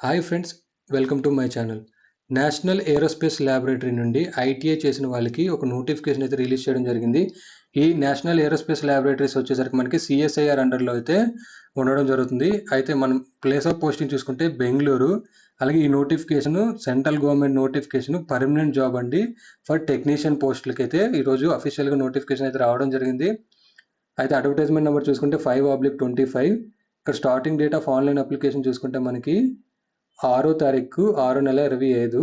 Hi friends, welcome to my channel. National aerospace laboratory నుండి ITI చేసిన వాళ్ళకి ఒక నోటిఫికేషన్ అయితే రిలీజ్ చేయడం జరిగింది. ఈ నేషనల్ ఏరోస్పేస్ ల్యాబొరేటరీస్ వచ్చేసరికి మనకి సిఎస్ఐఆర్ అండర్లో అయితే ఉండడం జరుగుతుంది. అయితే మనం ప్లేస్ ఆఫ్ పోస్టింగ్ చూసుకుంటే బెంగళూరు. అలాగే ఈ notification central government notification, permanent job అండి. ఫర్ టెక్నీషియన్ పోస్టులకి అయితే ఈరోజు అఫీషియల్గా నోటిఫికేషన్ అయితే రావడం జరిగింది. అయితే అడ్వర్టైజ్మెంట్ నెంబర్ చూసుకుంటే 5/25. ఇక్కడ starting date of online application చూసుకుంటే మనకి 6వ తారీఖు 6 నెల 25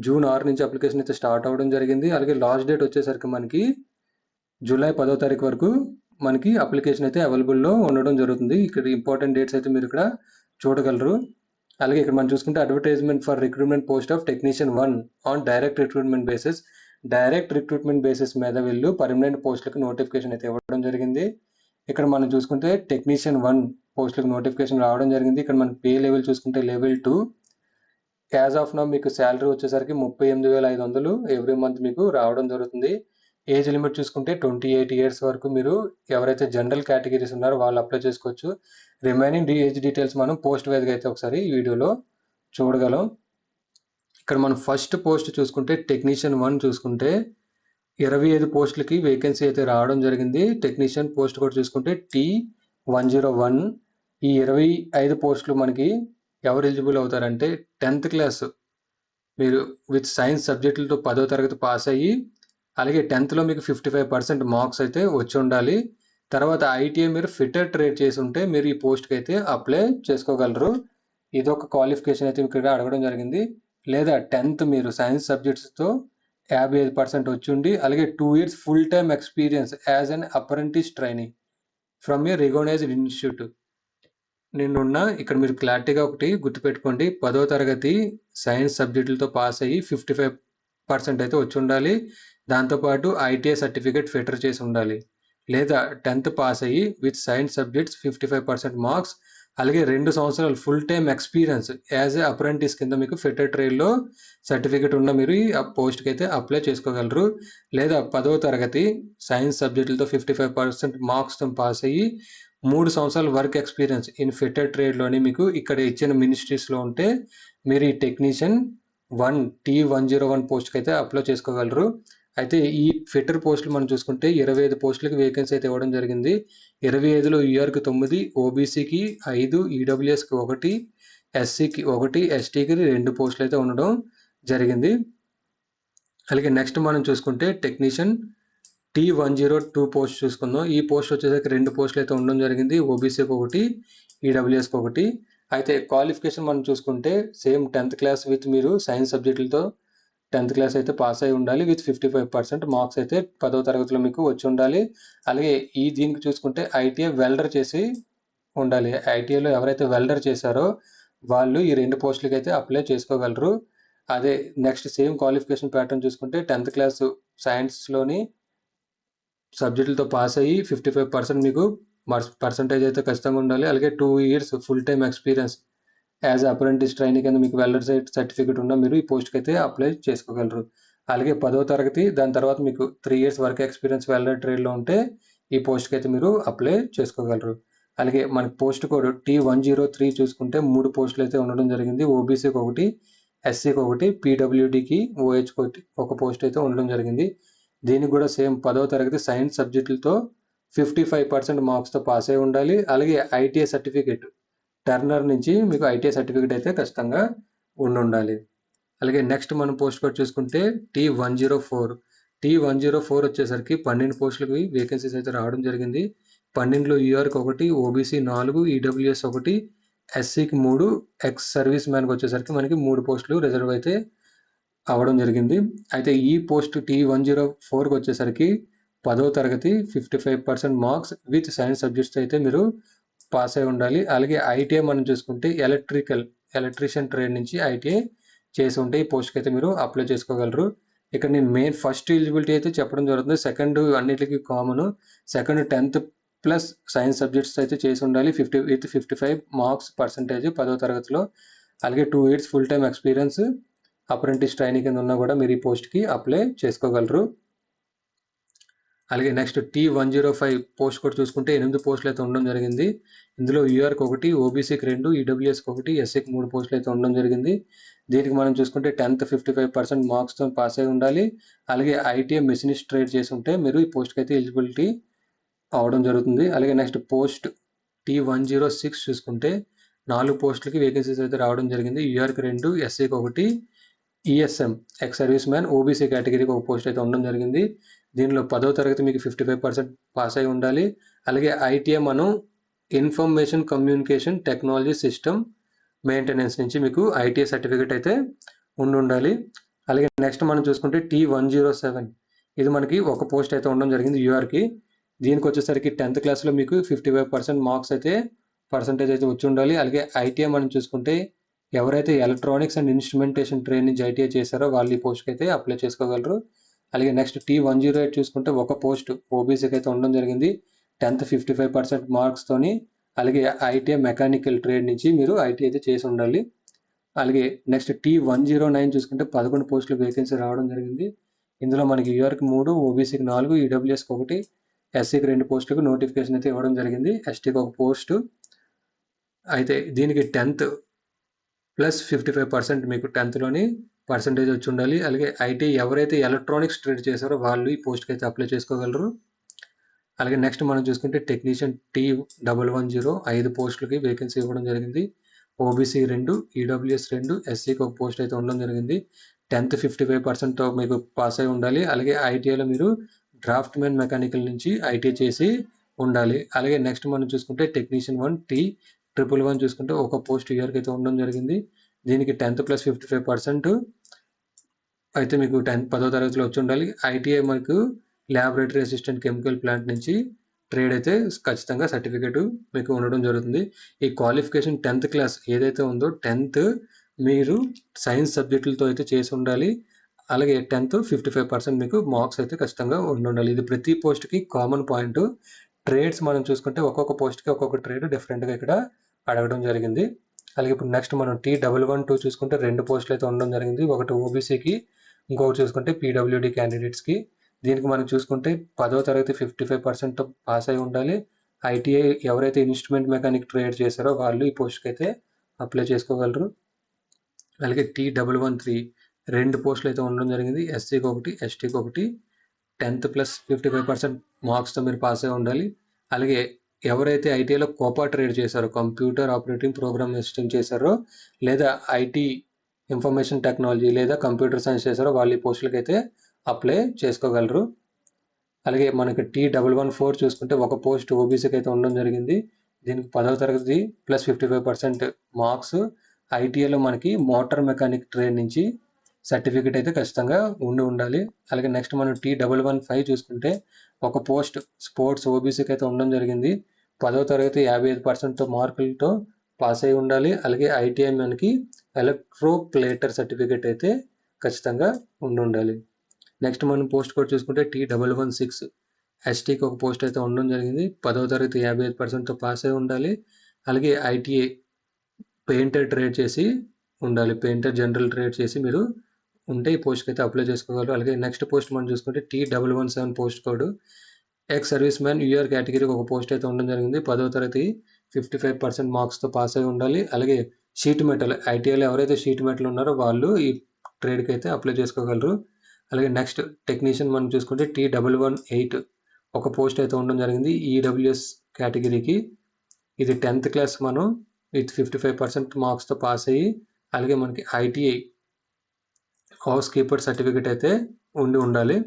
జూన్ 6 నుంచి అప్లికేషన్ అయితే స్టార్ట్ అవ్వడం జరిగింది. అలాగే లాస్ట్ డేట్ వచ్చేసరికి మనకి జూలై 10వ తారీఖు వరకు మనకి అప్లికేషన్ అయితే అవైలబుల్లో ఉండడం జరుగుతుంది. ఇక్కడ ఇంపార్టెంట్ డేట్స్ అయితే మీరు ఇక్కడ చూడగలరు. అలాగే ఇక్కడ మనం చూసుకుంటే advertisement for recruitment post of technician 1 on direct recruitment basis మీద వీళ్ళు పర్మనెంట్ పోస్టులకు నోటిఫికేషన్ అయితే ఇవ్వడం జరిగింది. ఇక్కడ మనం చూసుకుంటే టెక్నీషియన్ 1 పోస్టులకు నోటిఫికేషన్ రావడం జరిగింది. ఇక్కడ మనకి పే లెవెల్ చూసుకుంటే లెవెల్ 2. యాజ్ ఆఫ్ నౌ మీకు శాలరీ వచ్చేసరికి 38,500 ఎవ్రీ మంత్ మీకు రావడం జరుగుతుంది. ఏజ్ లిమిట్ చూసుకుంటే 28 ఇయర్స్ వరకు మీరు ఎవరైతే జనరల్ కేటగిరీస్ ఉన్నారో వాళ్ళు అప్లై చేసుకోవచ్చు. రిమైనింగ్ ఏజ్ డీటెయిల్స్ మనం పోస్ట్ వైజ్గా అయితే ఒకసారి ఈ వీడియోలో చూడగలం. ఇక్కడ మనం ఫస్ట్ పోస్ట్ చూసుకుంటే టెక్నీషియన్ 1 చూసుకుంటే 25 పోస్టులకి వేకెన్సీ అయితే రావడం జరిగింది. టెక్నీషియన్ పోస్ట్ కూడా చూసుకుంటే T101. ఈ 25 పోస్టులు మనకి ఎవరు ఎలిజిబుల్ అవుతారంటే 10th క్లాస్ మీరు విత్ సైన్స్ సబ్జెక్టులతో 10వ తరగతి పాస్ అయ్యి, అలాగే 10thలో మీకు 55% మార్క్స్ అయితే వచ్చి ఉండాలి. తర్వాత ఐటీఐ మీరు ఫిట్టర్ ట్రేడ్ చేసి ఉంటే మీరు ఈ పోస్ట్కి అయితే అప్లై చేసుకోగలరు. ఇదొక క్వాలిఫికేషన్ అయితే ఇక్కడ అడగడం జరిగింది. లేదా 10th మీరు సైన్స్ సబ్జెక్ట్స్తో 55% వచ్చి ఉండి, అలాగే 2 years full time experience as an apprentice training from a recognized institute నిన్నున్న. ఇక్కడ మీరు క్లారిటీగా ఒకటి గుర్తుపెట్టుకోండి, 10వ తరగతి సైన్స్ సబ్జెక్టులతో పాస్ అయ్యి 55% అయితే వచ్చి ఉండాలి. దాంతోపాటు ఐటీఐ సర్టిఫికేట్ ఫిటర్ చేసి ఉండాలి. లేదా 10th పాస్ అయ్యి విత్ సైన్స్ సబ్జెక్ట్స్ 55% మార్క్స్, అలాగే 2 సంవత్సరాలు full time experience as a apprentice కింద మీకు ఫిటర్ ట్రైల్లో సర్టిఫికేట్ ఉన్న మీరు ఈ పోస్ట్కి అయితే అప్లై చేసుకోగలరు. లేదా 10వ తరగతి సైన్స్ సబ్జెక్టులతో 55% మార్క్స్తో పాస్ అయ్యి 3 సంవత్సరాల వర్క్ ఎక్స్పీరియన్స్ ఇన్ ఫిట్టర్ ట్రేడ్లోని మీకు ఇక్కడ ఇచ్చిన మినిస్ట్రీస్లో ఉంటే మీరు ఈ టెక్నీషియన్ 1 T101 పోస్ట్కి అయితే అప్లై చేసుకోగలరు. అయితే ఈ ఫిట్టర్ పోస్టులు మనం చూసుకుంటే 25 పోస్టులకి వేకెన్సీ అయితే ఇవ్వడం జరిగింది. 25లో యూఆర్కి 9, ఓబీసీకి 5, ఈడబ్ల్యూఎస్కి 1, ఎస్సీకి 1, ఎస్టీకి 2 పోస్టులు అయితే ఉండడం జరిగింది. అలాగే నెక్స్ట్ మనం చూసుకుంటే టెక్నీషియన్ T102 పోస్ట్ చూసుకుందాం. ఈ పోస్ట్ వచ్చేసరికి 2 పోస్టులు అయితే ఉండడం జరిగింది. ఓబీసీకి 1, ఈడబ్ల్యూఎస్కి 1. అయితే క్వాలిఫికేషన్ మనం చూసుకుంటే సేమ్ 10th క్లాస్ విత్ మీరు సైన్స్ సబ్జెక్టులతో 10th క్లాస్ అయితే పాస్ అయి ఉండాలి. విత్ 55% మార్క్స్ అయితే 10వ తరగతిలో మీకు వచ్చి ఉండాలి. అలాగే దీనికి చూసుకుంటే ఐటీఐ వెల్డర్ చేసి ఉండాలి. ఐటీఐలో ఎవరైతే వెల్డర్ చేశారో వాళ్ళు ఈ 2 పోస్టులకి అయితే అప్లై చేసుకోగలరు. అదే నెక్స్ట్ సేమ్ క్వాలిఫికేషన్ ప్యాటర్న్ చూసుకుంటే 10th క్లాస్ సైన్స్లోని సబ్జెక్టులతో పాస్ అయ్యి 55% మీకు పర్సంటేజ్ అయితే ఖచ్చితంగా ఉండాలి. అలాగే 2 years full time experience as apprentice training కింద మీకు వెల్డర్ సర్టిఫికేట్ ఉన్న మీరు ఈ పోస్ట్కి అయితే అప్లై చేసుకోగలరు. అలాగే 10వ తరగతి దాని తర్వాత మీకు 3 years వర్క్ ఎక్స్పీరియన్స్ వెల్డర్ ట్రేడ్లో ఉంటే ఈ పోస్ట్కి అయితే మీరు అప్లై చేసుకోగలరు. అలాగే మనకి పోస్ట్ కోడ్ T103 చూసుకుంటే 3 పోస్టులు అయితే ఉండడం జరిగింది. ఓబీసీకి 1, ఎస్సీకి 1, పీడబ్ల్యూడీకి ఓహెచ్కి 1 పోస్ట్ అయితే ఉండడం జరిగింది. దీనికి కూడా సేమ్ 10వ తరగతి సైన్స్ సబ్జెక్టులతో 55% మార్క్స్తో పాస్ అయి ఉండాలి. అలాగే ఐటీఐ సర్టిఫికేట్ టర్నర్ నుంచి మీకు ఐటీఐ సర్టిఫికేట్ అయితే ఖచ్చితంగా ఉండాలి. అలాగే నెక్స్ట్ మనం పోస్ట్ కోడ్ చూసుకుంటే T104 వచ్చేసరికి 12 పోస్టులకి వేకెన్సీస్ అయితే రావడం జరిగింది. 12లో యూఆర్కి 1, ఓబీసీ 4, ఈడబ్ల్యూఎస్ 1, ఎస్సీకి 3, ఎక్స్ సర్వీస్ మ్యాన్కి వచ్చేసరికి మనకి 3 పోస్టులు రిజర్వ్ అయితే అవ్వడం జరిగింది. అయితే ఈ పోస్ట్ T104కి వచ్చేసరికి 10వ తరగతి 55% మార్క్స్ విత్ సైన్స్ సబ్జెక్ట్స్ అయితే మీరు పాస్ అయి ఉండాలి. అలాగే ఐటీఐ మనం చూసుకుంటే ఎలక్ట్రీషియన్ ట్రేడ్ నుంచి ఐటీఐ చేసి ఉంటే ఈ పోస్ట్కి అయితే మీరు అప్లై చేసుకోగలరు. ఇక్కడ నేను మెయిన్ ఫస్ట్ ఎలిజిబిలిటీ అయితే చెప్పడం జరుగుతుంది. సెకండ్ అన్నిటికీ common. Second 10th plus science subjects అయితే చేసి ఉండాలి. 55 మార్క్స్ పర్సంటేజ్ 10వ తరగతిలో. అలాగే 2 years full time experience apprentice training కింద ఉన్నా కూడా మీరు ఈ పోస్ట్కి అప్లై చేసుకోగలరు. అలాగే నెక్స్ట్ T105 పోస్ట్ కోడ్ చూసుకుంటే 8 పోస్టులు అయితే ఉండడం జరిగింది. ఇందులో యూఆర్కి 1, ఓబీసీకి 2, ఈడబ్ల్యూఎస్కి 1, ఎస్సీకి 3 పోస్టులు అయితే ఉండడం జరిగింది. దీనికి మనం చూసుకుంటే 10th 55% మార్క్స్తో పాస్ అయి ఉండాలి. అలాగే ఐటీఐ మెషినిస్ట్ ట్రేడ్ చేసి ఉంటే మీరు ఈ పోస్ట్కి అయితే ఎలిజిబిలిటీ అవడం జరుగుతుంది. అలాగే నెక్స్ట్ పోస్ట్ T106 చూసుకుంటే 4 పోస్టులకి వేకెన్సీస్ అయితే రావడం జరిగింది. యూఆర్కి 2, ఎస్సీకి 1, ESM X service man OBC కేటగిరీకి ఒక పోస్ట్ అయితే ఉండడం జరిగింది. దీనిలో 10వ తరగతి మీకు 55% పాస్ అయి ఉండాలి. అలాగే ఐటీఐ మనం information communication technology system maintenance నుంచి మీకు ఐటీఐ సర్టిఫికేట్ అయితే ఉండాలి. అలాగే నెక్స్ట్ మనం చూసుకుంటే T107 ఇది మనకి ఒక పోస్ట్ అయితే ఉండడం జరిగింది యూఆర్కి. దీనికి వచ్చేసరికి 10th క్లాస్లో మీకు 55% మార్క్స్ అయితే పర్సంటేజ్ అయితే వచ్చి ఉండాలి. అలాగే ఐటీఐ మనం చూసుకుంటే ఎవరైతే ఎలక్ట్రానిక్స్ అండ్ ఇన్స్ట్రుమెంటేషన్ ట్రైన్ నుంచి ఐటీఐ చేశారో వాళ్ళు ఈ పోస్ట్కి అయితే అప్లై చేసుకోగలరు. అలాగే నెక్స్ట్ T108 చూసుకుంటే ఒక పోస్ట్ ఓబీసీకి అయితే ఉండడం జరిగింది. 10th 55% మార్క్స్తోని. అలాగే ఐటీఐ మెకానికల్ ట్రేడ్ నుంచి మీరు ఐటీఐ అయితే చేసి ఉండాలి. అలాగే నెక్స్ట్ T109 చూసుకుంటే 11 పోస్టులు వేకెన్సీ రావడం జరిగింది. ఇందులో మనకి యూఆర్కి 3, ఓబీసీకి 4, ఈడబ్ల్యూఎస్కి 1, ఎస్సీకి 2 పోస్టులకు నోటిఫికేషన్ అయితే ఇవ్వడం జరిగింది. ఎస్టీకి ఒక పోస్టు. అయితే దీనికి 10th ప్లస్ 55% మీకు 10thలోని పర్సంటేజ్ వచ్చి ఉండాలి. అలాగే ఐటీ ఎవరైతే ఎలక్ట్రానిక్స్ ట్రేడ్ చేశారో వాళ్ళు ఈ పోస్ట్కి అయితే అప్లై చేసుకోగలరు. అలాగే నెక్స్ట్ మనం చూసుకుంటే టెక్నీషియన్ T110 5 పోస్టులకి వేకెన్సీ ఇవ్వడం జరిగింది. ఓబీసీ 2, ఈడబ్ల్యూఎస్ 2, ఎస్సీకి ఒక పోస్ట్ అయితే ఉండడం జరిగింది. 10th 55%తో మీకు పాస్ అయి ఉండాలి. అలాగే ఐటీఐలో మీరు డ్రాఫ్ట్ మ్యాన్ మెకానికల్ నుంచి ఐటీఐ చేసి ఉండాలి. అలాగే నెక్స్ట్ మనం చూసుకుంటే టెక్నీషియన్ 1 T111 చూసుకుంటే ఒక పోస్ట్ ఇయర్కి అయితే ఉండడం జరిగింది. దీనికి 10th ప్లస్ 55% అయితే మీకు 10వ తరగతిలో వచ్చి ఉండాలి. ఐటీఐ మనకు ల్యాబొరేటరీ అసిస్టెంట్ కెమికల్ ప్లాంట్ నుంచి ట్రేడ్ అయితే ఖచ్చితంగా సర్టిఫికేట్ మీకు ఉండడం జరుగుతుంది. ఈ క్వాలిఫికేషన్ 10th క్లాస్ ఏదైతే ఉందో 10th మీరు సైన్స్ సబ్జెక్టులతో అయితే చేసి ఉండాలి. అలాగే 10th 55% మీకు మార్క్స్ అయితే ఖచ్చితంగా ఉండాలి. ఇది ప్రతి పోస్ట్కి కామన్ పాయింట్. ట్రేడ్స్ మనం చూసుకుంటే ఒక్కొక్క పోస్ట్కి ఒక్కొక్క ట్రేడ్ డిఫరెంట్గా ఇక్కడ అడగడం జరిగింది. అలాగే ఇప్పుడు నెక్స్ట్ మనం T112 చూసుకుంటే 2 పోస్టులు అయితే ఉండడం జరిగింది. ఒకటి ఓబీసీకి, ఇంకొకటి చూసుకుంటే పీడబ్ల్యూడి క్యాండిడేట్స్కి. దీనికి మనం చూసుకుంటే 10వ తరగతి 55% పాస్ అయి ఉండాలి. ఐటీఐ ఎవరైతే ఇన్స్ట్రుమెంట్ మెకానిక్ ట్రేడ్ చేశారో వాళ్ళు ఈ పోస్ట్కి అయితే అప్లై చేసుకోగలరు. అలాగే T113 2 పోస్టులు అయితే ఉండడం జరిగింది. ఎస్సీకి 1, ఎస్టీకి 1, 10th ప్లస్ 55% మార్క్స్తో మీరు పాస్ అయి ఉండాలి. అలాగే ఎవరైతే ఐటీఐలో కోపా ట్రేడ్ చేశారో కంప్యూటర్ ఆపరేటింగ్ ప్రోగ్రామ్ అసిస్టెంట్ చేశారో లేదా ఐటీ ఇన్ఫర్మేషన్ టెక్నాలజీ లేదా కంప్యూటర్ సైన్స్ చేశారో వాళ్ళు ఈ పోస్టులకి అయితే అప్లై చేసుకోగలరు. అలాగే మనకి T114 చూసుకుంటే ఒక పోస్ట్ ఓబీసీకి అయితే ఉండడం జరిగింది. దీనికి 10వ తరగతి ప్లస్ 55% మార్క్స్. ఐటీఐలో మనకి మోటార్ మెకానిక్ ట్రేడ్ నుంచి సర్టిఫికేట్ అయితే ఖచ్చితంగా ఉండాలి. అలాగే నెక్స్ట్ మనం T115 చూసుకుంటే ఒక పోస్ట్ స్పోర్ట్స్ ఓబీసీకి అయితే ఉండడం జరిగింది. 10వ తరగతి 55%తో మార్కులతో పాస్ అయి ఉండాలి. అలాగే ఐటీఐ మనకి ఎలక్ట్రోప్లేటర్ సర్టిఫికేట్ అయితే ఖచ్చితంగా ఉండాలి. నెక్స్ట్ మనం పోస్ట్ కోడ్ చూసుకుంటే T116 ఎస్టీకి ఒక పోస్ట్ అయితే ఉండడం జరిగింది. 10వ తరగతి 55%తో పాస్ అయి ఉండాలి. అలాగే ఐటీఐ పెయింటర్ ట్రేడ్ చేసి ఉండాలి. పెయింటర్ జనరల్ ట్రేడ్ చేసి మీరు ఉంటే ఈ పోస్ట్కి అయితే అప్లై చేసుకోగలరు. అలాగే నెక్స్ట్ పోస్ట్ మనం చూసుకుంటే T117 post code ex service man UR కేటగిరీకి ఒక పోస్ట్ అయితే ఉండడం జరిగింది. 10వ తరగతి 55% మార్క్స్తో పాస్ అయి ఉండాలి. అలాగే షీట్ మెటల్ ఐటీఐలో ఎవరైతే షీట్ మెటల్ ఉన్నారో వాళ్ళు ఈ ట్రేడ్కి అయితే అప్లై చేసుకోగలరు. అలాగే నెక్స్ట్ టెక్నీషియన్ మనం చూసుకుంటే T118 ఒక పోస్ట్ అయితే ఉండడం జరిగింది. ఈడబ్ల్యూఎస్ కేటగిరీకి. ఇది 10th క్లాస్ మనం విత్ 55% మార్క్స్తో పాస్ అయ్యి అలాగే మనకి ఐటీఐ హౌస్ కీపర్ సర్టిఫికేట్ అయితే ఉండాలి.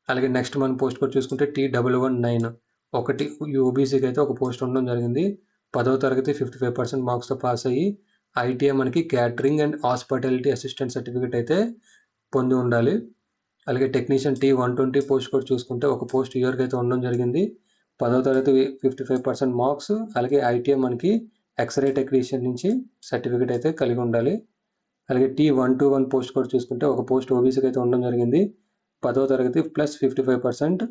అలాగే నెక్స్ట్ మనం పోస్ట్ కోడ్ చూసుకుంటే T119 ఒకటి ఓబీసీకి అయితే ఒక పోస్ట్ ఉండడం జరిగింది. 10వ తరగతి 55% మార్క్స్తో పాస్ అయ్యి ఐటీఐ మనకి catering and hospitality assistant certificate అయితే పొంది ఉండాలి. అలాగే టెక్నీషియన్ T120 పోస్ట్ కోడ్ చూసుకుంటే ఒక పోస్ట్ ఇయర్కి అయితే ఉండడం జరిగింది. 10వ తరగతి 55% మార్క్స్. అలాగే ఐటీఐ మనకి ఎక్స్రే టెక్నీషియన్ నుంచి సర్టిఫికేట్ అయితే కలిగి ఉండాలి. అలాగే T121 పోస్ట్ కోడ్ చూసుకుంటే ఒక పోస్ట్ ఓబీసీకి అయితే ఉండడం జరిగింది. 10వ తరగతి ప్లస్ 55%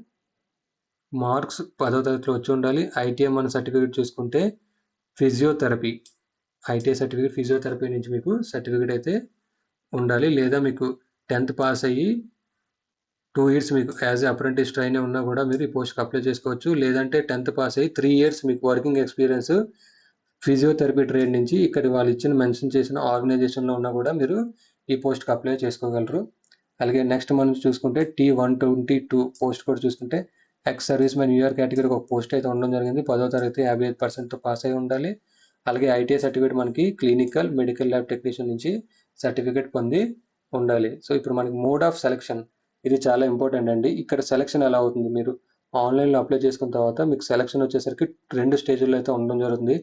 మార్క్స్ 10వ తరగతిలో వచ్చి ఉండాలి. ఐటీఐ మన సర్టిఫికేట్ చూసుకుంటే ఫిజియోథెరపీ ఐటీఐ సర్టిఫికేట్ ఫిజియోథెరపీ నుంచి మీకు సర్టిఫికేట్ అయితే ఉండాలి. లేదా మీకు 10th పాస్ అయ్యి 2 ఇయర్స్ మీకు యాజ్ అప్రెంటిస్ ట్రైనీ ఉన్నా కూడా మీరు ఈ పోస్ట్కి అప్లై చేసుకోవచ్చు. లేదంటే 10th పాస్ అయ్యి 3 ఇయర్స్ మీకు వర్కింగ్ ఎక్స్పీరియన్స్ ఫిజియోథెరపీ ట్రేడ్ నుంచి ఇక్కడ వాళ్ళు ఇచ్చిన మెన్షన్ చేసిన ఆర్గనైజేషన్లో ఉన్నా కూడా మీరు ఈ పోస్ట్కి అప్లై చేసుకోగలరు. అలాగే నెక్స్ట్ మనం చూసుకుంటే T122 పోస్ట్ కూడా చూసుకుంటే ఎక్స్ సర్వీస్ మ్యాన్ యూఆర్ కేటగిరీకి ఒక పోస్ట్ అయితే ఉండడం జరిగింది. 10వ తరగతి 55% పాస్ అయి ఉండాలి. అలాగే ఐటీఐ సర్టిఫికేట్ మనకి క్లినికల్ మెడికల్ ల్యాబ్ టెక్నీషియన్ నుంచి సర్టిఫికేట్ పొంది ఉండాలి. సో ఇప్పుడు మనకి మోడ్ ఆఫ్ సెలక్షన్ ఇది చాలా ఇంపార్టెంట్ అండి. ఇక్కడ సెలక్షన్ ఎలా అవుతుంది, మీరు ఆన్లైన్లో అప్లై చేసుకున్న తర్వాత మీకు సెలక్షన్ వచ్చేసరికి 2 స్టేజ్లో అయితే ఉండడం జరుగుతుంది.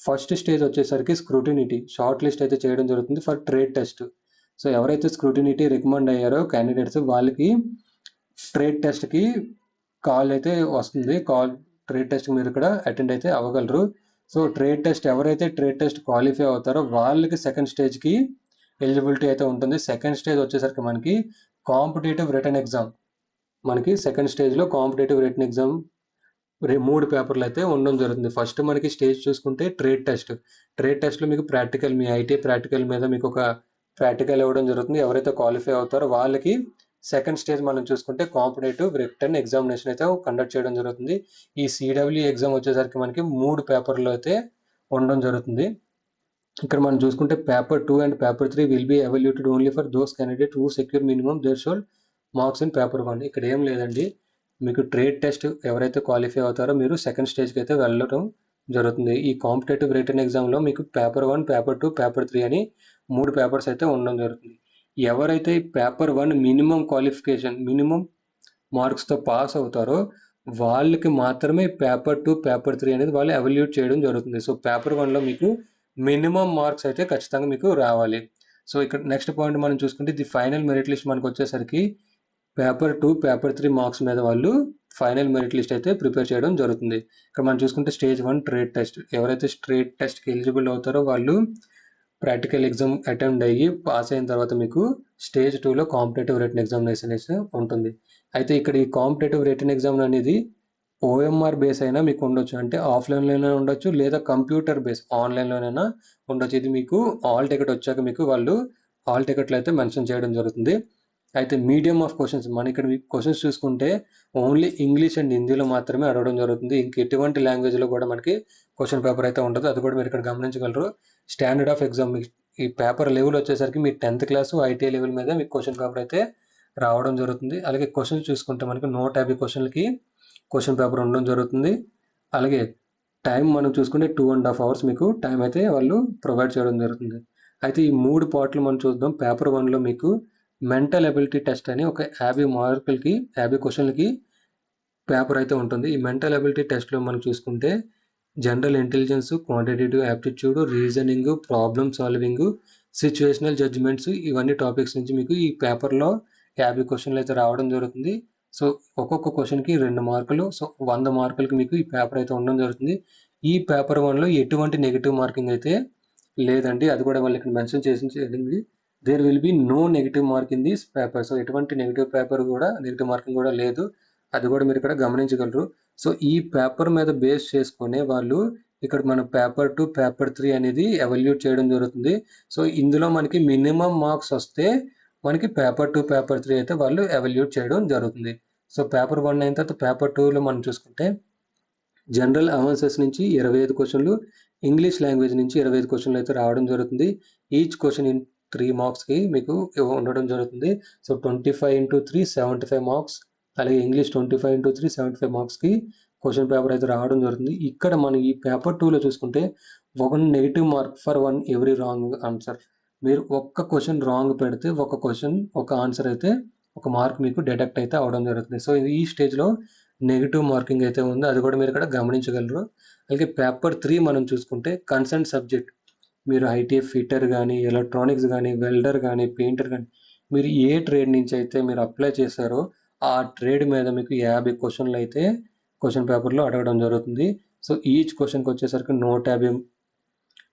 ఫస్ట్ స్టేజ్ వచ్చేసరికి స్క్రూటినిటీ షార్ట్ లిస్ట్ అయితే చేయడం జరుగుతుంది ఫర్ ట్రేడ్ టెస్ట్. సో ఎవరైతే స్క్రూటినిటీ రికమెండ్ అయ్యారో క్యాండిడేట్స్ వాళ్ళకి ట్రేడ్ టెస్ట్కి కాల్ అయితే వస్తుంది. ట్రేడ్ టెస్ట్ మీరు ఇక్కడ అటెండ్ అయితే అవ్వగలరు. సో ట్రేడ్ టెస్ట్ ఎవరైతే ట్రేడ్ టెస్ట్ క్వాలిఫై అవుతారో వాళ్ళకి సెకండ్ స్టేజ్కి ఎలిజిబిలిటీ అయితే ఉంటుంది. సెకండ్ స్టేజ్ వచ్చేసరికి మనకి కాంపిటేటివ్ రిటన్ ఎగ్జామ్. మనకి సెకండ్ స్టేజ్లో కాంపిటేటివ్ రిటన్ ఎగ్జామ్ 3 పేపర్లు అయితే ఉండడం జరుగుతుంది. ఫస్ట్ మనకి స్టేజ్ చూసుకుంటే ట్రేడ్ టెస్ట్లో మీకు ప్రాక్టికల్ మీ ఐటీ ప్రాక్టికల్ మీద మీకు ఒక ప్రాక్టికల్ ఇవ్వడం జరుగుతుంది. ఎవరైతే క్వాలిఫై అవుతారో వాళ్ళకి సెకండ్ స్టేజ్ మనం చూసుకుంటే కాంపిటేటివ్ రిటన్ ఎగ్జామినేషన్ అయితే కండక్ట్ చేయడం జరుగుతుంది. ఈ సిడబ్ల్యూ ఎగ్జామ్ వచ్చేసరికి మనకి 3 పేపర్లు అయితే ఉండడం జరుగుతుంది. ఇక్కడ మనం చూసుకుంటే paper 2 and paper 3 will be evaluated only for those candidate who secure minimum threshold marks in paper 1. ఇక్కడ ఏం లేదండి, మీకు ట్రేడ్ టెస్ట్ ఎవరైతే క్వాలిఫై అవుతారో మీరు సెకండ్ స్టేజ్కి అయితే వెళ్ళడం జరుగుతుంది. ఈ కాంపిటేటివ్ రిటన్ ఎగ్జామ్లో మీకు పేపర్ 1, పేపర్ 2, పేపర్ 3 అని 3 పేపర్స్ అయితే ఉండడం జరుగుతుంది. ఎవరైతే పేపర్ 1 మినిమం క్వాలిఫికేషన్ మినిమం మార్క్స్తో పాస్ అవుతారో వాళ్ళకి మాత్రమే పేపర్ 2, పేపర్ 3 అనేది వాళ్ళు ఎవాల్యుయేట్ చేయడం జరుగుతుంది. సో పేపర్ 1లో మీకు మినిమం మార్క్స్ అయితే ఖచ్చితంగా మీకు రావాలి. సో ఇక్కడ నెక్స్ట్ పాయింట్ మనం చూసుకుంటే ది ఫైనల్ మెరిట్ లిస్ట్ మనకు వచ్చేసరికి పేపర్ 2, పేపర్ 3 మార్క్స్ మీద వాళ్ళు ఫైనల్ మెరిట్ లిస్ట్ అయితే ప్రిపేర్ చేయడం జరుగుతుంది. ఇక్కడ మనం చూసుకుంటే స్టేజ్ 1 ట్రేడ్ టెస్ట్. ఎవరైతే ట్రేడ్ టెస్ట్కి ఎలిజిబుల్ అవుతారో వాళ్ళు ప్రాక్టికల్ ఎగ్జామ్ అటెండ్ అయ్యి పాస్ అయిన తర్వాత మీకు స్టేజ్ 2లో కాంపిటేటివ్ రిటన్ ఎగ్జామినేషన్ ఉంటుంది. అయితే ఇక్కడ ఈ కాంపిటేటివ్ రిటన్ ఎగ్జామ్ అనేది ఓఎంఆర్ బేస్ అయినా మీకు ఉండొచ్చు, అంటే ఆఫ్లైన్లోనే ఉండొచ్చు లేదా కంప్యూటర్ బేస్ ఆన్లైన్లోనైనా ఉండొచ్చు. ఇది మీకు ఆల్ టికెట్ వచ్చాక మీకు వాళ్ళు ఆల్ టికెట్లు అయితే మెన్షన్ చేయడం జరుగుతుంది. అయితే మీడియం ఆఫ్ క్వశ్చన్స్ మన ఇక్కడ క్వశ్చన్స్ చూసుకుంటే ఓన్లీ ఇంగ్లీష్ అండ్ హిందీలో మాత్రమే అడగడం జరుగుతుంది. ఇంక ఎటువంటి లాంగ్వేజ్లో కూడా మనకి క్వశ్చన్ పేపర్ అయితే ఉండదు. అది కూడా మీరు ఇక్కడ గమనించగలరు. స్టాండర్డ్ ఆఫ్ ఎగ్జామ్ ఈ పేపర్ లెవెల్ వచ్చేసరికి మీ 10th క్లాస్ ఐటీఐ లెవెల్ మీద మీకు క్వశ్చన్ పేపర్ అయితే రావడం జరుగుతుంది. అలాగే క్వశ్చన్స్ చూసుకుంటే మనకి 150 క్వశ్చన్లకి క్వశ్చన్ పేపర్ ఉండడం జరుగుతుంది. అలాగే టైం మనం చూసుకుంటే 2.5 hours మీకు టైం అయితే వాళ్ళు ప్రొవైడ్ చేయడం జరుగుతుంది. అయితే ఈ 3 పార్ట్లు మనం చూద్దాం. పేపర్ 1లో మీకు మెంటల్ అబిలిటీ టెస్ట్ అని ఒక 50 మార్కులకి 50 క్వశ్చన్లకి పేపర్ అయితే ఉంటుంది. ఈ మెంటల్ అబిలిటీ టెస్ట్లో మనం చూసుకుంటే general intelligence, quantitative aptitude, reasoning, problem solving, situational judgements ఇవన్నీ టాపిక్స్ నుంచి మీకు ఈ పేపర్లో 50 క్వశ్చన్లు అయితే రావడం జరుగుతుంది. సో ఒక్కొక్క క్వశ్చన్కి 2 మార్కులు. సో 100 మార్కులకి మీకు ఈ పేపర్ అయితే ఉండడం జరుగుతుంది. ఈ పేపర్ 1లో ఎటువంటి నెగిటివ్ మార్కింగ్ అయితే లేదండి. అది కూడా వాళ్ళు ఇక్కడ మెన్షన్ చేసింది there will be no negative mark in this paper. So ఎటువంటి నెగిటివ్ మార్కింగ్ కూడా లేదు. అది కూడా మీరు ఇక్కడ గమనించగలరు. సో ఈ పేపర్ మీద బేస్ చేసుకునే వాళ్ళు ఇక్కడ మన పేపర్ 2, పేపర్ 3 అనేది ఎవాల్యుయేట్ చేయడం జరుగుతుంది. సో ఇందులో మనకి మినిమం మార్క్స్ వస్తే మనకి పేపర్ 2, పేపర్ 3 అయితే వాళ్ళు ఎవాల్యుయేట్ చేయడం జరుగుతుంది. సో పేపర్ 1 అయిన తర్వాత పేపర్ 2లో మనం చూసుకుంటే జనరల్ అవాన్సెస్ నుంచి 25 క్వశ్చన్లు, ఇంగ్లీష్ లాంగ్వేజ్ నుంచి 25 క్వశ్చన్లు అయితే రావడం జరుగుతుంది. ఈచ్ క్వశ్చన్ ఇన్ 3 మార్క్స్కి మీకు ఉండడం జరుగుతుంది. So 25 into 3 75 marks. అలాగే ఇంగ్లీష్ 25 into 3 75 మార్క్స్కి క్వశ్చన్ పేపర్ అయితే రావడం జరుగుతుంది. ఇక్కడ మనం ఈ పేపర్ 2లో చూసుకుంటే 1 negative mark for 1 every wrong answer. మీరు ఒక్క క్వశ్చన్ రాంగ్ పెడితే ఒక ఆన్సర్ అయితే ఒక మార్క్ మీకు డిడక్ట్ అయితే అవడం జరుగుతుంది. సో ఈ స్టేజ్లో నెగిటివ్ మార్కింగ్ అయితే ఉంది. అది కూడా మీరు ఇక్కడ గమనించగలరు. అలాగే పేపర్ 3 మనం చూసుకుంటే కన్సర్న్ సబ్జెక్ట్, మీరు ఐటీ ఫిట్టర్ కానీ, ఎలక్ట్రానిక్స్ కానీ, వెల్డర్ కానీ, పెయింటర్ కానీ, మీరు ఏ ట్రేడ్ నుంచి అయితే మీరు అప్లై చేశారో ఆ ట్రేడ్ మీద మీకు 50 క్వశ్చన్లు అయితే క్వశ్చన్ పేపర్లో అడగడం జరుగుతుంది. సో ఈచ్ క్వశ్చన్కి వచ్చేసరికి 150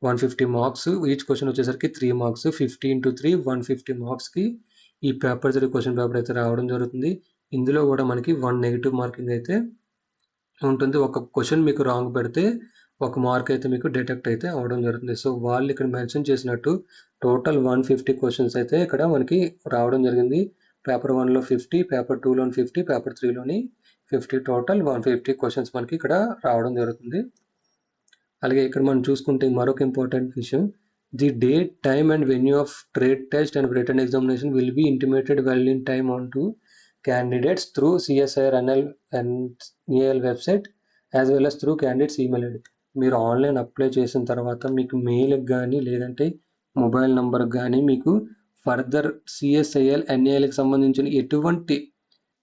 150 మార్క్స్. ఈచ్ క్వశ్చన్ వచ్చేసరికి 3 మార్క్స్. 50 into 3 150 మార్క్స్కి ఈ పేపర్ 3 క్వశ్చన్ పేపర్ అయితే రావడం జరుగుతుంది. ఇందులో కూడా మనకి 1 నెగిటివ్ మార్కింగ్ అయితే ఉంటుంది. ఒక క్వశ్చన్ మీకు రాంగ్ పెడితే ఒక మార్క్ అయితే మీకు డిటెక్ట్ అయితే అవడం జరుగుతుంది. సో వాళ్ళు ఇక్కడ మెన్షన్ చేసినట్టు టోటల్ 150 క్వశ్చన్స్ అయితే ఇక్కడ మనకి రావడం జరిగింది. పేపర్ 1లో 50, పేపర్ 2లోని 50, పేపర్ 3లోని 50, టోటల్ 150 క్వశ్చన్స్ మనకి ఇక్కడ రావడం జరుగుతుంది. అలాగే ఇక్కడ మనం చూసుకుంటే మరొక ఇంపార్టెంట్ విషయం, the date, time and venue of trade test and return examination will B intimated well in time on to candidates through CSIR NAL website as well as through candidates email ID. మీరు online apply చేసిన తర్వాత మీకు మెయిల్కి కానీ లేదంటే mobile నెంబర్కి కానీ మీకు ఫర్దర్ CSIR NALకి సంబంధించిన ఎటువంటి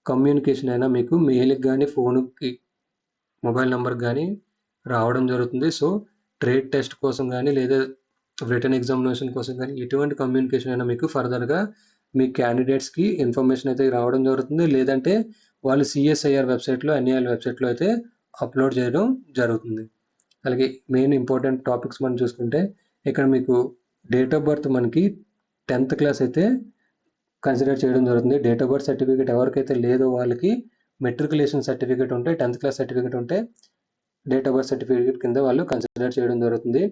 కమ్యూనికేషన్ అయినా మీకు మెయిల్కి కానీ ఫోన్కి మొబైల్ నెంబర్కి కానీ రావడం జరుగుతుంది. సో ట్రేడ్ టెస్ట్ కోసం కానీ లేదా రిటర్న్ ఎగ్జామినేషన్ కోసం కానీ ఎటువంటి కమ్యూనికేషన్ అయినా మీకు ఫర్దర్గా మీ క్యాండిడేట్స్కి ఇన్ఫర్మేషన్ అయితే రావడం జరుగుతుంది. లేదంటే వాళ్ళు CSIR వెబ్సైట్లో NAL వెబ్సైట్లో అయితే అప్లోడ్ చేయడం జరుగుతుంది. అలాగే మెయిన్ ఇంపార్టెంట్ టాపిక్స్ మనం చూసుకుంటే ఇక్కడ మీకు డేట్ ఆఫ్ బర్త్ మనకి 10th క్లాస్ అయితే కన్సిడర్ చేయడం జరుగుతుంది. డేట్ ఆఫ్ బర్త్ సర్టిఫికేట్ ఎవరికైతే లేదో వాళ్ళకి మెట్రికులేషన్ సర్టిఫికేట్ ఉంటే 10th క్లాస్ సర్టిఫికేట్ ఉంటే డేట్ ఆఫ్ బర్త్ సర్టిఫికేట్ కింద వాళ్ళు కన్సిడర్ చేయడం జరుగుతుంది.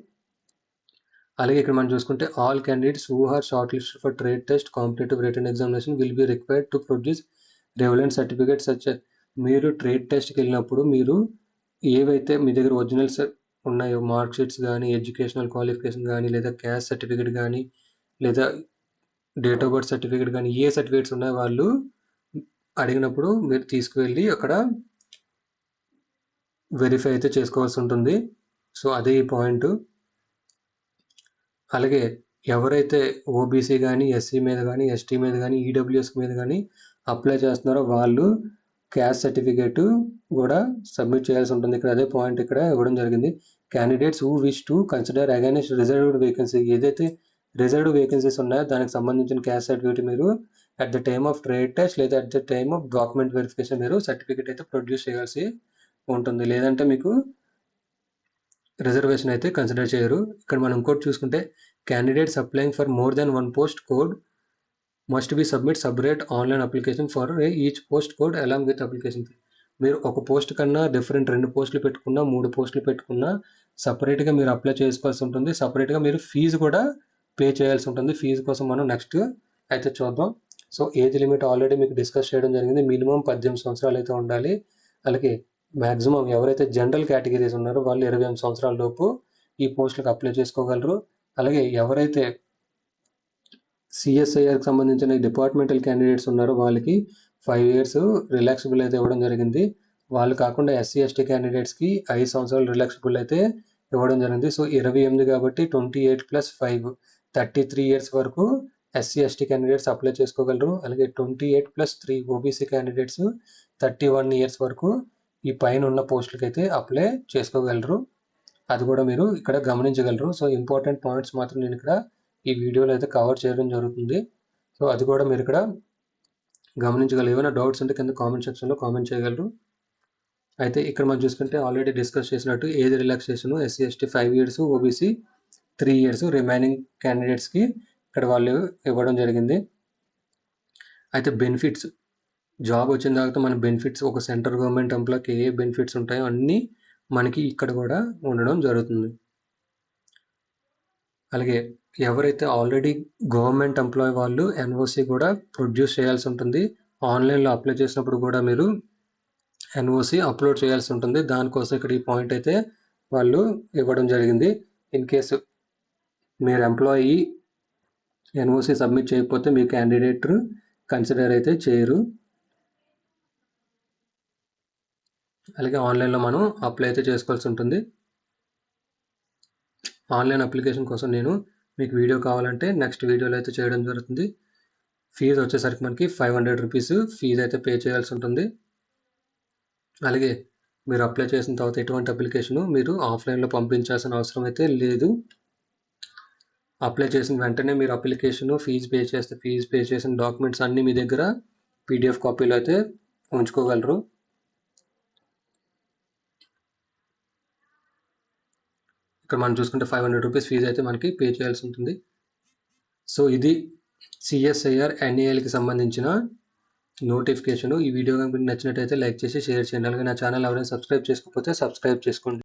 అలాగే ఇక్కడ మనం చూసుకుంటే all candidates who are shortlisted for trade test competitive written examination will be required to produce relevant certificate such. మీరు ట్రేడ్ టెస్ట్కి వెళ్ళినప్పుడు మీరు ఏవైతే మీ దగ్గర ఒరిజినల్స్ ఉన్నాయో మార్క్ షీట్స్ కానీ ఎడ్యుకేషనల్ క్వాలిఫికేషన్ కానీ లేదా క్యాస్ట్ సర్టిఫికేట్ కానీ లేదా డేట్ ఆఫ్ బర్త్ సర్టిఫికేట్ కానీ ఏ సర్టిఫికేట్స్ ఉన్నాయో వాళ్ళు అడిగినప్పుడు మీరు తీసుకువెళ్ళి అక్కడ వెరిఫై అయితే చేసుకోవాల్సి ఉంటుంది. సో అదే ఈ పాయింట్. అలాగే ఎవరైతే OBC కానీ SC మీద కానీ ST మీద కానీ EWS మీద కానీ అప్లై చేస్తున్నారో వాళ్ళు క్యాస్ట్ సర్టిఫికేట్ కూడా సబ్మిట్ చేయాల్సి ఉంటుంది. ఇక్కడ అదే పాయింట్ ఇక్కడ ఇవ్వడం జరిగింది. Candidates who wish to consider against reserved vacancy, ఏదైతే రిజర్వ్డ్ వేకెన్సీస్ ఉన్నాయో దానికి సంబంధించిన క్యాస్ట్ సర్టిఫికేట్ మీరు at the time of trade test లేదా at the time of document verification మీరు సర్టిఫికేట్ అయితే ప్రొడ్యూస్ చేయాల్సి ఉంటుంది. లేదంటే మీకు రిజర్వేషన్ అయితే కన్సిడర్ చేయరు. ఇక్కడ మనం ఇంకోటి చూసుకుంటే candidates applying for more than 1 post code must be submit separate online application for each post code along with application fee. మీరు ఒక పోస్ట్ కన్నా డిఫరెంట్ 2 పోస్టులు పెట్టుకున్నా 3 పోస్టులు పెట్టుకున్నా సపరేట్గా మీరు అప్లై చేసుకోవాల్సి ఉంటుంది. సపరేట్గా మీరు ఫీజు కూడా పే చేయాల్సి ఉంటుంది. ఫీజు కోసం మనం నెక్స్ట్ అయితే చూద్దాం. సో ఏజ్ లిమిట్ ఆల్రెడీ మీకు డిస్కస్ చేయడం జరిగింది. మినిమం 18 సంవత్సరాలు అయితే ఉండాలి. అలాగే మ్యాక్సిమం ఎవరైతే జనరల్ కేటగిరీస్ ఉన్నారో వాళ్ళు 28 సంవత్సరాల లోపు ఈ పోస్టులకు అప్లై చేసుకోగలరు. అలాగే ఎవరైతే CSIRకి సంబంధించిన డిపార్ట్మెంటల్ క్యాండిడేట్స్ ఉన్నారో వాళ్ళకి 5 years రిలాక్సిబుల్ అయితే ఇవ్వడం జరిగింది. వాళ్ళు కాకుండా SC ST క్యాండిడేట్స్కి 5 సంవత్సరాలు రిలాక్సిబుల్ అయితే ఇవ్వడం జరిగింది. సో 28 కాబట్టి 28 + 5 33 years వరకు SC ST క్యాండిడేట్స్ అప్లై చేసుకోగలరు. అలాగే 28 + 3 OBC క్యాండిడేట్స్ 31 years వరకు ఈ పైన ఉన్న పోస్టులకి అయితే అప్లై చేసుకోగలరు. అది కూడా మీరు ఇక్కడ గమనించగలరు. సో ఇంపార్టెంట్ పాయింట్స్ మాత్రం నేను ఇక్కడ ఈ వీడియోలో అయితే కవర్ చేయడం జరుగుతుంది. సో అది కూడా మీరు ఇక్కడ గమనించగలరు. ఏమైనా డౌట్స్ ఉంటే కింద కామెంట్ సెక్షన్లో కామెంట్ చేయగలరు. అయితే ఇక్కడ మనం చూసుకుంటే ఆల్రెడీ డిస్కస్ చేసినట్టు age relaxation SC ST 5 years, OBC 3 years remaining క్యాండిడేట్స్కి ఇక్కడ వాళ్ళు ఇవ్వడం జరిగింది. అయితే బెనిఫిట్స్, జాబ్ వచ్చిన తర్వాత మన బెనిఫిట్స్ ఒక సెంట్రల్ గవర్నమెంట్ ఎంప్లాయ్కి ఏ బెనిఫిట్స్ ఉంటాయో అన్నీ మనకి ఇక్కడ కూడా ఉండడం జరుగుతుంది. అలాగే ఎవరైతే ఆల్రెడీ గవర్నమెంట్ ఎంప్లాయ్ వాళ్ళు NOC కూడా ప్రొడ్యూస్ చేయాల్సి ఉంటుంది. ఆన్లైన్లో అప్లై చేసినప్పుడు కూడా మీరు NOC అప్లోడ్ చేయాల్సి ఉంటుంది. దానికోసం ఇక్కడ ఈ పాయింట్ అయితే వాళ్ళు ఇవ్వడం జరిగింది. ఇన్ కేసు మీరు ఎంప్లాయీ NOC సబ్మిట్ చేయకపోతే మీ క్యాండిడేట్ కన్సిడర్ అయితే చేయరు. అలాగే ఆన్లైన్లో మనం అప్లై అయితే చేసుకోవాల్సి ఉంటుంది. ఆన్లైన్ అప్లికేషన్ కోసం నేను మీకు వీడియో కావాలంటే నెక్స్ట్ వీడియోలో అయితే చేయడం జరుగుతుంది. ఫీజు వచ్చేసరికి మనకి 500 rupees ఫీజు అయితే పే చేయాల్సి ఉంటుంది. అలాగే మీరు అప్లై చేసిన తర్వాత ఎటువంటి అప్లికేషను మీరు ఆఫ్లైన్లో పంపించాల్సిన అవసరం అయితే లేదు. అప్లై చేసిన వెంటనే మీరు అప్లికేషను ఫీజు పే చేసిన డాక్యుమెంట్స్ అన్నీ మీ దగ్గర PDF కాపీలో అయితే ఉంచుకోగలరు. ఇక్కడ మనం చూసుకుంటే 500 rupees ఫీజు అయితే మనకి పే చేయాల్సి ఉంటుంది. సో ఇది CSIR NALకి సంబంధించిన నోటిఫికేషన్. ఈ వీడియో కనుక మీకు నచ్చినట్టయితే లైక్ చేసి షేర్ చేయండి. అలాగే నా ఛానల్ ఎవరైనా సబ్స్క్రైబ్ చేసుకోకపోతే సబ్స్క్రైబ్ చేసుకోండి.